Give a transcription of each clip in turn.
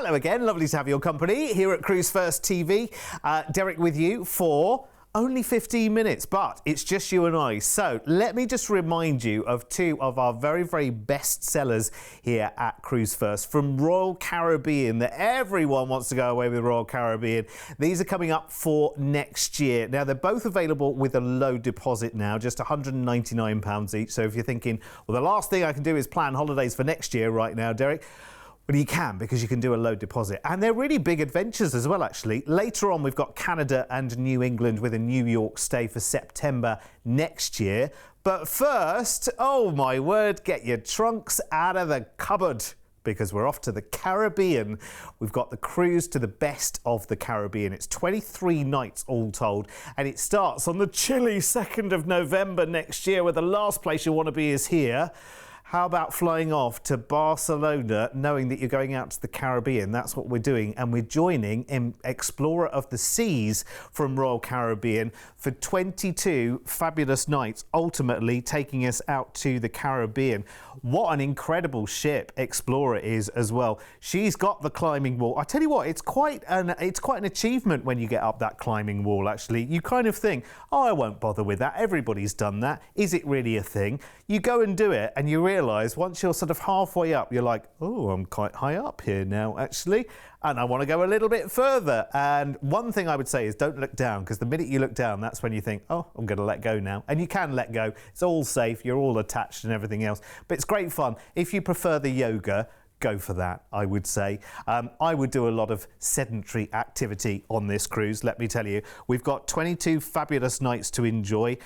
Hello again, lovely to have your company here at Cruise1st TV. Derek with you for only 15 minutes, but it's just you and I. So let me just remind you of two of our very, very best sellers here at Cruise1st from Royal Caribbean, that everyone wants to go away with Royal Caribbean. These are coming up for next year. Now, they're both available with a low deposit now, just £199 each. So if you're thinking, well, the last thing I can do is plan holidays for next year right now, Derek, well, you can, because you can do a low deposit. And they're really big adventures as well, actually. Later on, we've got Canada and New England with a New York stay for September next year. But first, oh my word, get your trunks out of the cupboard, because we're off to the Caribbean. We've got the cruise to the best of the Caribbean. It's 23 nights all told, and it starts on the chilly 2nd of November next year, where the last place you want to be is here. How about flying off to Barcelona, knowing that you're going out to the Caribbean? That's what we're doing. And we're joining in Explorer of the Seas from Royal Caribbean for 22 fabulous nights, ultimately taking us out to the Caribbean. What an incredible ship Explorer is as well. She's got the climbing wall. I tell you what, it's quite an achievement when you get up that climbing wall, actually. You kind of think, oh, I won't bother with that. Everybody's done that. Is it really a thing? You go and do it, and you realise once you're sort of halfway up, you're like, oh, I'm quite high up here now, actually, and I want to go a little bit further. And one thing I would say is don't look down, because the minute you look down, that's when you think, oh, I'm going to let go now. And you can let go. It's all safe. You're all attached and everything else. But it's great fun. If you prefer the yoga, go for that, I would say. I would do a lot of sedentary activity on this cruise, let me tell you. We've got 22 fabulous nights to enjoy.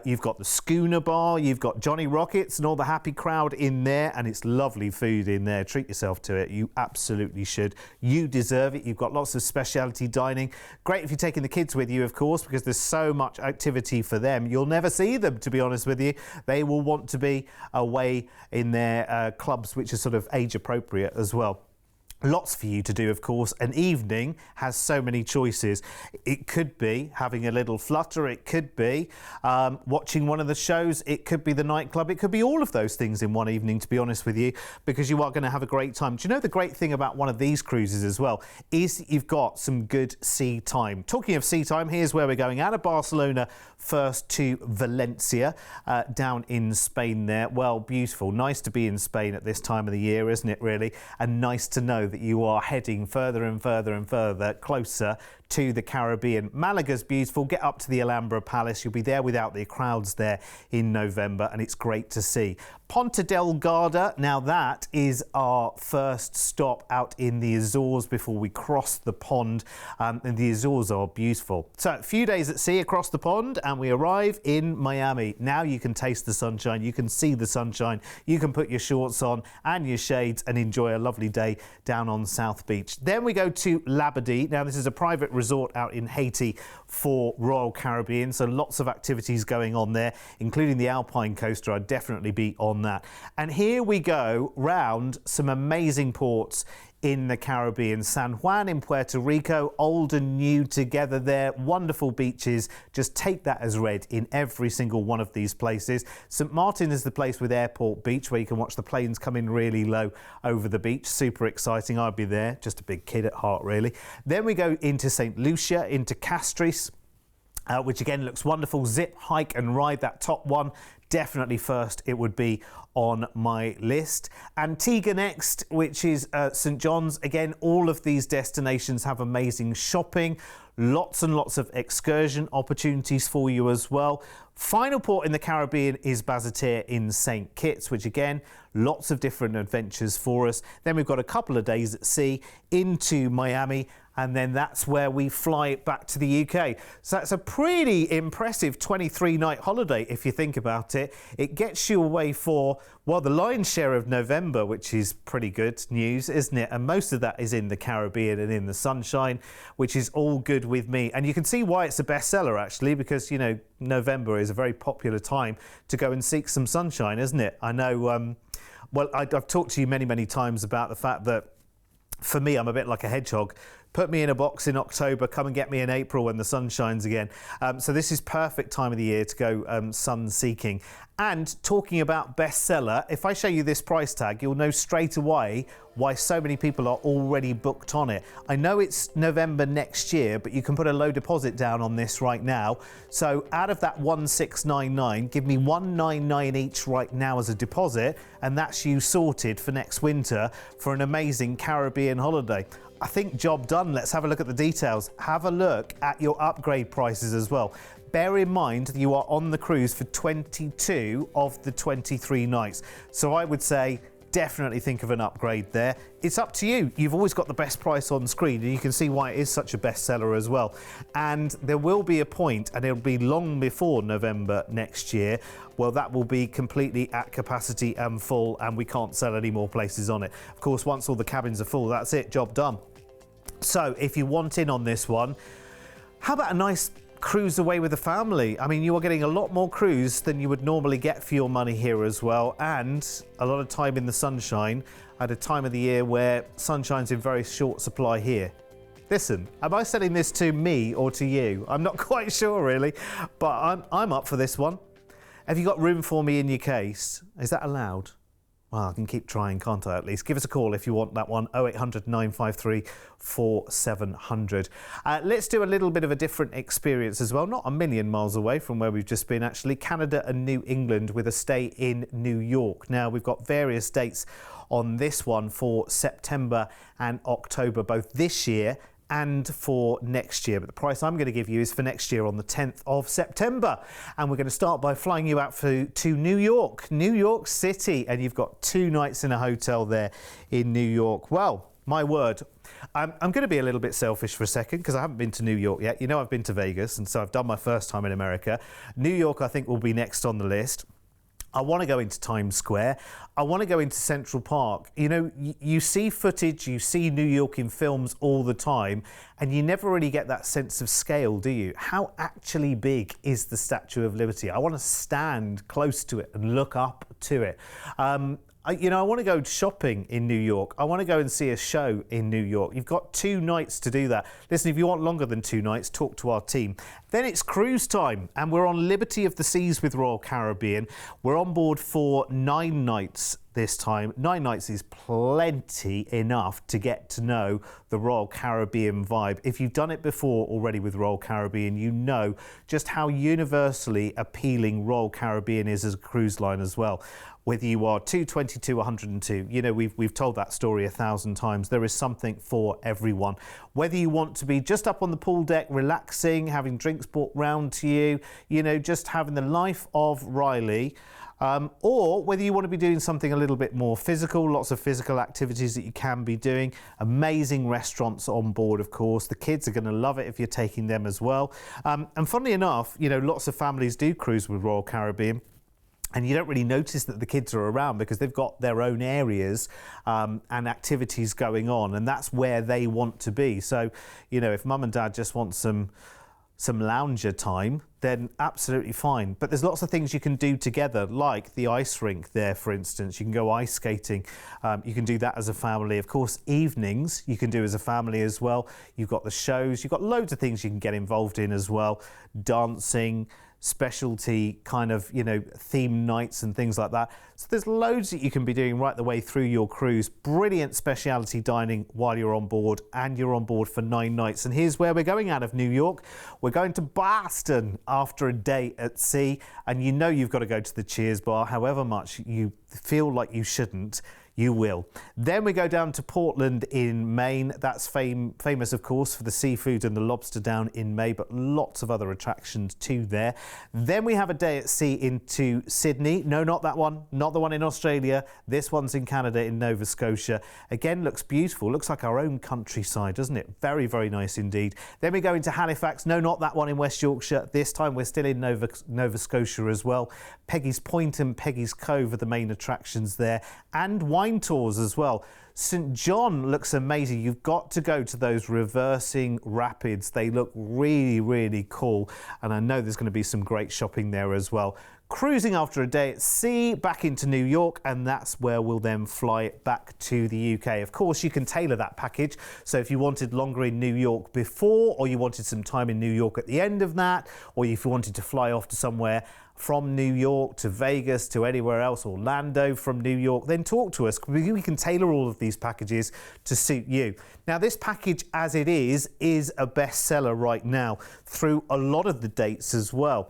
You've got the schooner bar, you've got Johnny Rockets and all the happy crowd in there, and it's lovely food in there. Treat yourself to it. You absolutely should. You deserve it. You've got lots of specialty dining. Great if you're taking the kids with you, of course, because there's so much activity for them. You'll never see them, to be honest with you. They will want to be away in their clubs, which are sort of age appropriate as well. Lots for you to do, of course. An evening has so many choices. It could be having a little flutter. It could be watching one of the shows. It could be the nightclub. It could be all of those things in one evening, to be honest with you, because you are going to have a great time. Do you know the great thing about one of these cruises as well is that you've got some good sea time. Talking of sea time, here's where we're going. Out of Barcelona, first to Valencia, down in Spain there. Well, beautiful. Nice to be in Spain at this time of the year, isn't it, really? And nice to know that you are heading further and further and further closer to the Caribbean. Malaga's beautiful. Get up to the Alhambra Palace. You'll be there without the crowds there in November, and it's great to see. Ponta Delgada, now that is our first stop out in the Azores before we cross the pond, and the Azores are beautiful. So a few days at sea across the pond, and we arrive in Miami. Now you can taste the sunshine, you can see the sunshine, you can put your shorts on and your shades and enjoy a lovely day down on South Beach. Then we go to Labadee. Now this is a private resort out in Haiti for Royal Caribbean, so lots of activities going on there, including the Alpine Coaster. I'd definitely be on that. And here we go round some amazing ports in the Caribbean. San Juan in Puerto Rico, old and new together there, wonderful beaches. Just take that as read in every single one of these places. St. Martin is the place with Airport Beach, where you can watch the planes come in really low over the beach. Super exciting. I'd be there, just a big kid at heart, really. Then we go into St. Lucia, into Castries, which again looks wonderful. Zip, hike and ride, that top one. Definitely first it would be on my list. Antigua next, which is St. John's. Again, all of these destinations have amazing shopping, lots and lots of excursion opportunities for you as well. Final port in the Caribbean is Bazatir in St. Kitts, which again, lots of different adventures for us. Then we've got a couple of days at sea into Miami, and then that's where we fly back to the UK. So that's a pretty impressive 23-night holiday if you think about it. It gets you away for, well, the lion's share of November, which is pretty good news, isn't it? And most of that is in the Caribbean and in the sunshine, which is all good with me. And you can see why it's a bestseller, actually, because, you know, November is a very popular time to go and seek some sunshine, isn't it? I know, well, I've talked to you many, many times about the fact that for me, I'm a bit like a hedgehog. Put me in a box in October, come and get me in April when the sun shines again. So this is perfect time of the year to go sun seeking. And talking about bestseller, if I show you this price tag, you'll know straight away why so many people are already booked on it. I know it's November next year, but you can put a low deposit down on this right now. So out of that 1699, give me 199 each right now as a deposit, and that's you sorted for next winter for an amazing Caribbean holiday. I think job done. Let's have a look at the details. Have a look at your upgrade prices as well. Bear in mind that you are on the cruise for 22 of the 23 nights. So I would say definitely think of an upgrade there. It's up to you. You've always got the best price on screen, and you can see why it is such a bestseller as well. And there will be a point, and it'll be long before November next year, well, that will be completely at capacity and full, and we can't sell any more places on it. Of course, once all the cabins are full, that's it, job done. So if you want in on this one, how about a nice cruise away with the family? I mean, you are getting a lot more cruise than you would normally get for your money here as well, and a lot of time in the sunshine at a time of the year where sunshine's in very short supply here. Listen, am I selling this to me or to you? I'm not quite sure really, but I'm up for this one. Have you got room for me in your case? Is that allowed? Well, I can keep trying, can't I, at least? Give us a call if you want that one, 0800 953 4700. Let's do a little bit of a different experience as well, not a million miles away from where we've just been, actually. Canada and New England with a stay in New York. Now, we've got various dates on this one for September and October, both this year and for next year, but the price I'm going to give you is for next year on the 10th of September, and we're going to start by flying you out to New York City, and you've got 2 nights in a hotel there in New York. Well, my word, I'm going to be a little bit selfish for a second because I haven't been to New York yet. You know, I've been to Vegas, and so I've done my first time in America. New York, I think, will be next on the list. I want to go into Times Square. I want to go into Central Park. You know, you see footage, you see New York in films all the time, and you never really get that sense of scale, do you? How actually big is the Statue of Liberty? I want to stand close to it and look up to it. I want to go shopping in New York. I want to go and see a show in New York. You've got 2 nights to do that. Listen, if you want longer than 2 nights, talk to our team. Then it's cruise time, and we're on Liberty of the Seas with Royal Caribbean. We're on board for 9 nights this time. 9 nights is plenty enough to get to know the Royal Caribbean vibe. If you've done it before already with Royal Caribbean, you know just how universally appealing Royal Caribbean is as a cruise line as well. Whether you are 222, 102, you know, we've told that story 1,000 times. There is something for everyone. Whether you want to be just up on the pool deck, relaxing, having drinks brought round to you, you know, just having the life of Riley, or whether you want to be doing something a little bit more physical, lots of physical activities that you can be doing, amazing restaurants on board, of course. The kids are going to love it if you're taking them as well. And funnily enough, you know, lots of families do cruise with Royal Caribbean. And you don't really notice that the kids are around because they've got their own areas and activities going on, and that's where they want to be. So, you know, if mum and dad just want some lounger time, then absolutely fine. But there's lots of things you can do together, like the ice rink there, for instance. You can go ice skating. You can do that as a family. Of course, evenings you can do as a family as well. You've got the shows. You've got loads of things you can get involved in as well. Dancing, specialty kind of, you know, theme nights and things like that. So there's loads that you can be doing right the way through your cruise. Brilliant specialty dining while you're on board, and you're on board for 9 nights. And here's where we're going out of New York. We're going to Boston after a day at sea, and you know you've got to go to the Cheers bar. However much you feel like you shouldn't, you will. Then we go down to Portland in Maine. That's famous, of course, for the seafood and the lobster down in May, but lots of other attractions too there. Then we have a day at sea into Sydney. No, not that one. Not the one in Australia. This one's in Canada, in Nova Scotia. Again, looks beautiful. Looks like our own countryside, doesn't it? Very, very nice indeed. Then we go into Halifax. No, not that one in West Yorkshire. This time we're still in Nova Scotia as well. Peggy's Point and Peggy's Cove are the main attractions there, and wine tours as well. St John looks amazing. You've got to go to those reversing rapids. They look really, really cool, and I know there's going to be some great shopping there as well. Cruising after a day at sea back into New York, and that's where we'll then fly back to the UK. Of course, you can tailor that package, so if you wanted longer in New York before, or you wanted some time in New York at the end of that, or if you wanted to fly off to somewhere from New York to Vegas to anywhere else, Orlando from New York, then talk to us. We can tailor all of these packages to suit you. Now, this package as it is a bestseller right now through a lot of the dates as well.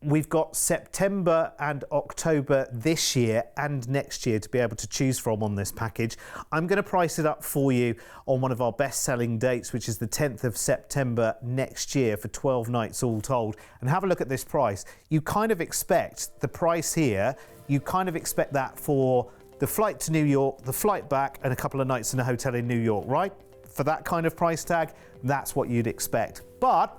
We've got September and October this year and next year to be able to choose from on this package. I'm going to price it up for you on one of our best-selling dates, which is the 10th of September next year for 12 nights all told. And have a look at this price. You kind of expect the price here, you kind of expect that for the flight to New York, the flight back, and a couple of nights in a hotel in New York, right? For that kind of price tag, that's what you'd expect. But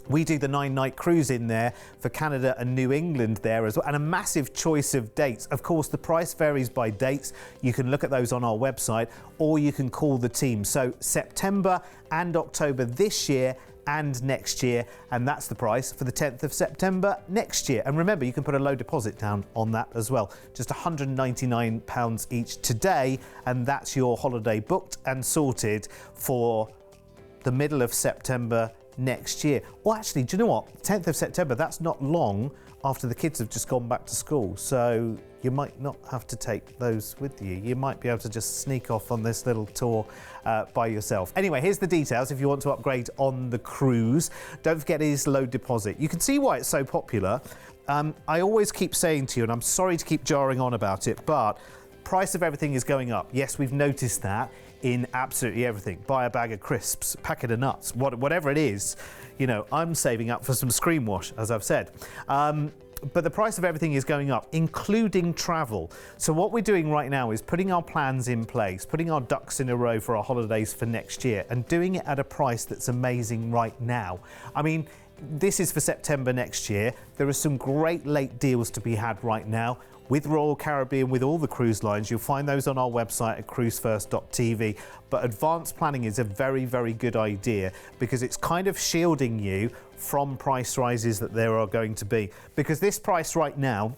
we do the 9-night cruise in there for Canada and New England there as well, and a massive choice of dates. Of course, the price varies by dates. You can look at those on our website, or you can call the team. So September and October this year and next year, and that's the price for the 10th of September next year. And remember, you can put a low deposit down on that as well, just £199 each today, and that's your holiday booked and sorted for the middle of September next year. Well, actually, do you know what? 10th of September, that's not long after the kids have just gone back to school. So you might not have to take those with you. You might be able to just sneak off on this little tour by yourself. Anyway, here's the details if you want to upgrade on the cruise. Don't forget it is low deposit. You can see why it's so popular. I always keep saying to you, and I'm sorry to keep jarring on about it, but price of everything is going up. Yes, we've noticed that in absolutely everything. Buy a bag of crisps, packet of nuts, whatever it is. You know, I'm saving up for some screen wash, as I've said. But the price of everything is going up, including travel. So what we're doing right now is putting our plans in place, putting our ducks in a row for our holidays for next year, and doing it at a price that's amazing right now. I mean, this is for September next year. There are some great late deals to be had right now with Royal Caribbean, with all the cruise lines. You'll find those on our website at Cruise1st.tv. But advanced planning is a very, very good idea because it's kind of shielding you from price rises that there are going to be. Because this price right now,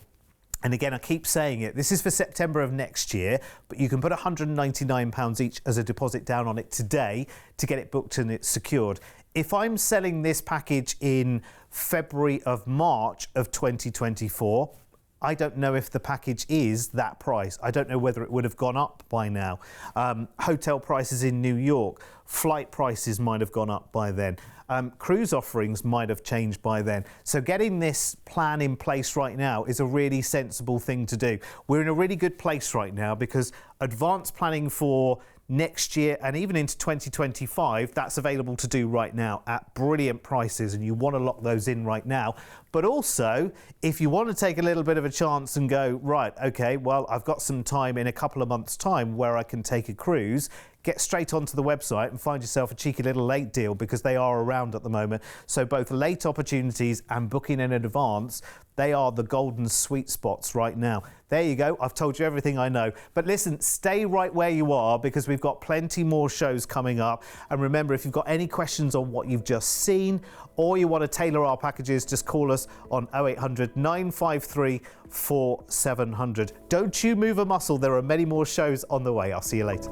and again, I keep saying it, this is for September of next year, but you can put £199 each as a deposit down on it today to get it booked and it's secured. If I'm selling this package in February of March of 2024, I don't know if the package is that price. I don't know whether it would have gone up by now. Hotel prices in New York, flight prices might have gone up by then. Cruise offerings might have changed by then. So getting this plan in place right now is a really sensible thing to do. We're in a really good place right now because advanced planning for next year and even into 2025, that's available to do right now at brilliant prices, and you want to lock those in right now. But also, if you want to take a little bit of a chance and go, right, okay, well, I've got some time in a couple of months' time where I can take a cruise, get straight onto the website and find yourself a cheeky little late deal because they are around at the moment. So both late opportunities and booking in advance, they are the golden sweet spots right now. There you go. I've told you everything I know. But listen, stay right where you are because we've got plenty more shows coming up. And remember, if you've got any questions on what you've just seen or you want to tailor our packages, just call us on 0800 953 4700. Don't you move a muscle. There are many more shows on the way. I'll see you later.